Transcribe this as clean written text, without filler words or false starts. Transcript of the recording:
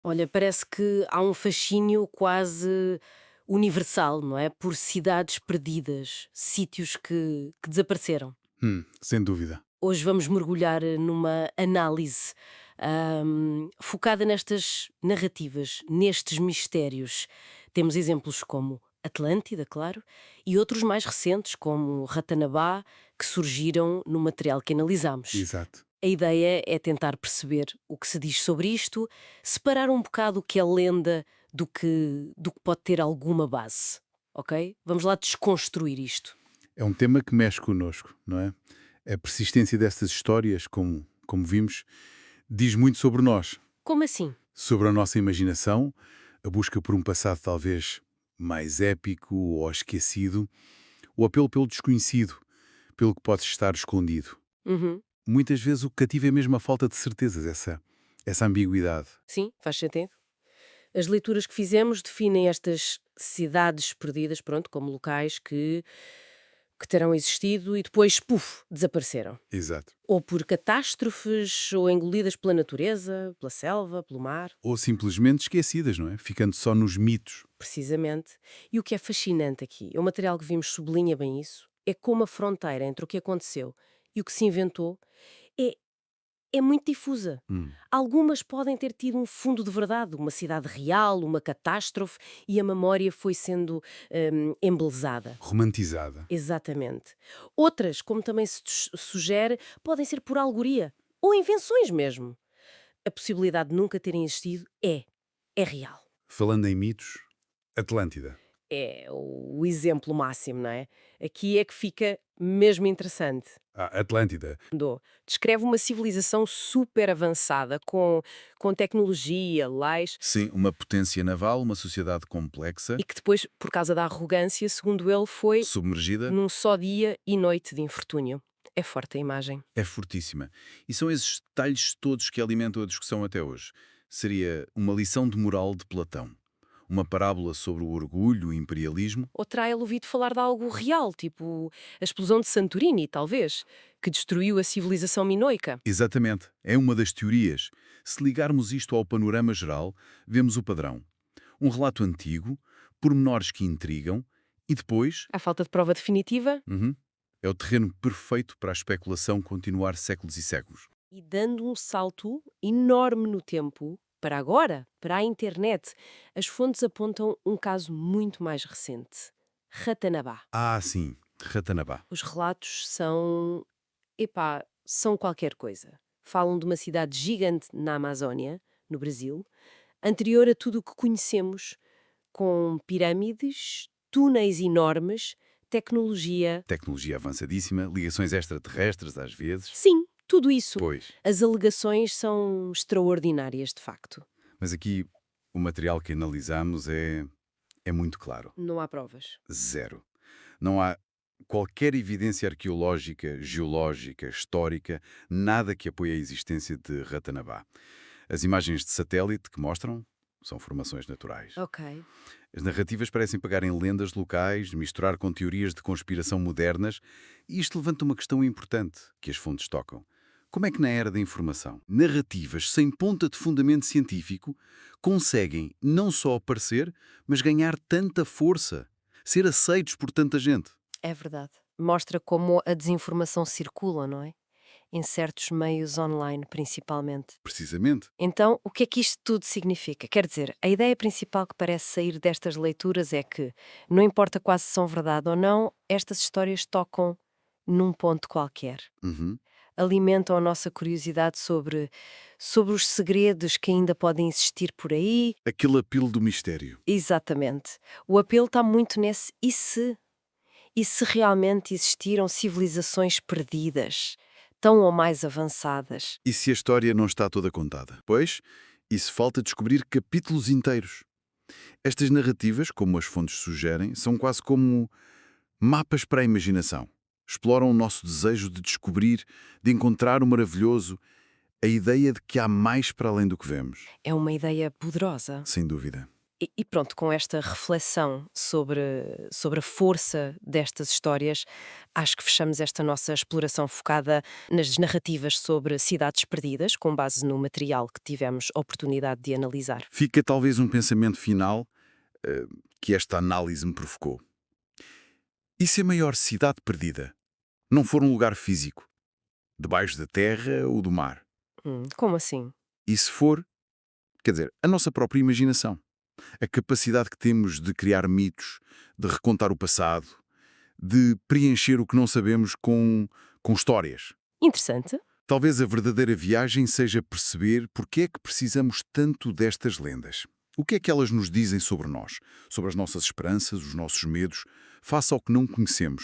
Olha, parece que há um fascínio quase universal, não é? Por cidades perdidas, sítios que desapareceram. Sem dúvida. Hoje vamos mergulhar numa análise focada nestas narrativas, nestes mistérios. Temos exemplos como Atlântida, claro, e outros mais recentes, como Ratanabá, que surgiram no material que analisamos. Exato. A ideia é tentar perceber o que se diz sobre isto, separar um bocado o que é lenda do que pode ter alguma base. Ok? Vamos lá desconstruir isto. É um tema que mexe connosco, não é? A persistência dessas histórias, como vimos, diz muito sobre nós, Como assim? sobre a nossa imaginação, a busca por um passado talvez mais épico ou esquecido, o apelo pelo desconhecido, pelo que pode estar escondido. Uhum. Muitas vezes o que cativa é mesmo a falta de certezas, essa ambiguidade. Sim, faz sentido. As leituras que fizemos definem estas cidades perdidas, pronto, como locais que terão existido e depois, puf, desapareceram. Exato. Ou por catástrofes, ou engolidas pela natureza, pela selva, pelo mar, Ou simplesmente esquecidas, não é? Ficando só nos mitos. precisamente. E o que é fascinante aqui, o material que vimos sublinha bem isso, é como a fronteira entre o que aconteceu e o que se inventou é é muito difusa. Hum. Algumas podem ter tido um fundo de verdade, uma cidade real, uma catástrofe, e a memória foi sendo embelezada. Romantizada. Exatamente. Outras, como também se sugere, podem ser por alegoria ou invenções mesmo. A possibilidade de nunca terem existido é real. Falando em mitos, Atlântida. É o exemplo máximo, não é? Aqui é que fica mesmo interessante. Atlântida. Descreve uma civilização super avançada, com tecnologia, leis, Sim, uma potência naval, uma sociedade complexa, e que depois, por causa da arrogância, segundo ele, foi submergida, num só dia e noite de infortúnio. É forte a imagem. é fortíssima. E são esses detalhes todos que alimentam a discussão até hoje. Seria uma lição de moral de Platão, uma parábola sobre o orgulho e o imperialismo. Ou terá ele ouvido falar de algo real, tipo a explosão de Santorini, talvez, que destruiu a civilização minoica? Exatamente, é uma das teorias. Se ligarmos isto ao panorama geral, vemos o padrão. Um relato antigo, pormenores que intrigam, e depois, À falta de prova definitiva, uhum, é o terreno perfeito para a especulação continuar séculos e séculos. e dando um salto enorme no tempo, para agora, para a internet, as fontes apontam um caso muito mais recente. Ratanabá. Sim, Ratanabá. Os relatos são, epá, são qualquer coisa. Falam de uma cidade gigante na Amazónia, no Brasil, anterior a tudo o que conhecemos, com pirâmides, túneis enormes, tecnologia. Tecnologia avançadíssima, ligações extraterrestres às vezes. Sim, tudo isso. Pois. As alegações são extraordinárias, de facto. Mas aqui o material que analisamos é muito claro. Não há provas. Zero. Não há qualquer evidência arqueológica, geológica, histórica, nada que apoie a existência de Ratanabá. As imagens de satélite que mostram são formações naturais. Ok. As narrativas parecem pegar em lendas locais, misturar com teorias de conspiração modernas, e isto levanta uma questão importante que as fontes tocam. Como é que na era da informação, narrativas sem ponta de fundamento científico conseguem não só aparecer, mas ganhar tanta força, ser aceitos por tanta gente? É verdade. Mostra como a desinformação circula, não é? Em certos meios online, principalmente. Precisamente. Então, o que é que isto tudo significa? Quer dizer, a ideia principal que parece sair destas leituras é que, não importa quase se são verdade ou não, estas histórias tocam num ponto qualquer. Uhum. Alimentam a nossa curiosidade sobre os segredos que ainda podem existir por aí. Aquele apelo do mistério. Exatamente. O apelo está muito nesse e se? E se realmente existiram civilizações perdidas, tão ou mais avançadas? E se a história não está toda contada? Pois, isso falta descobrir capítulos inteiros. Estas narrativas, como as fontes sugerem, são quase como mapas para a imaginação. Exploram o nosso desejo de descobrir, de encontrar o maravilhoso, a ideia de que há mais para além do que vemos. É uma ideia poderosa. Sem dúvida. E pronto, com esta reflexão sobre a força destas histórias, acho que fechamos esta nossa exploração focada nas narrativas sobre cidades perdidas, com base no material que tivemos oportunidade de analisar. Fica talvez um pensamento final eh, que esta análise me provocou. E se a maior cidade perdida não for um lugar físico, debaixo da terra ou do mar? Como assim? E se for, quer dizer, a nossa própria imaginação, a capacidade que temos de criar mitos, de recontar o passado, de preencher o que não sabemos com histórias. Interessante. Talvez a verdadeira viagem seja perceber porque é que precisamos tanto destas lendas. O que é que elas nos dizem sobre nós, sobre as nossas esperanças, os nossos medos, face ao que não conhecemos?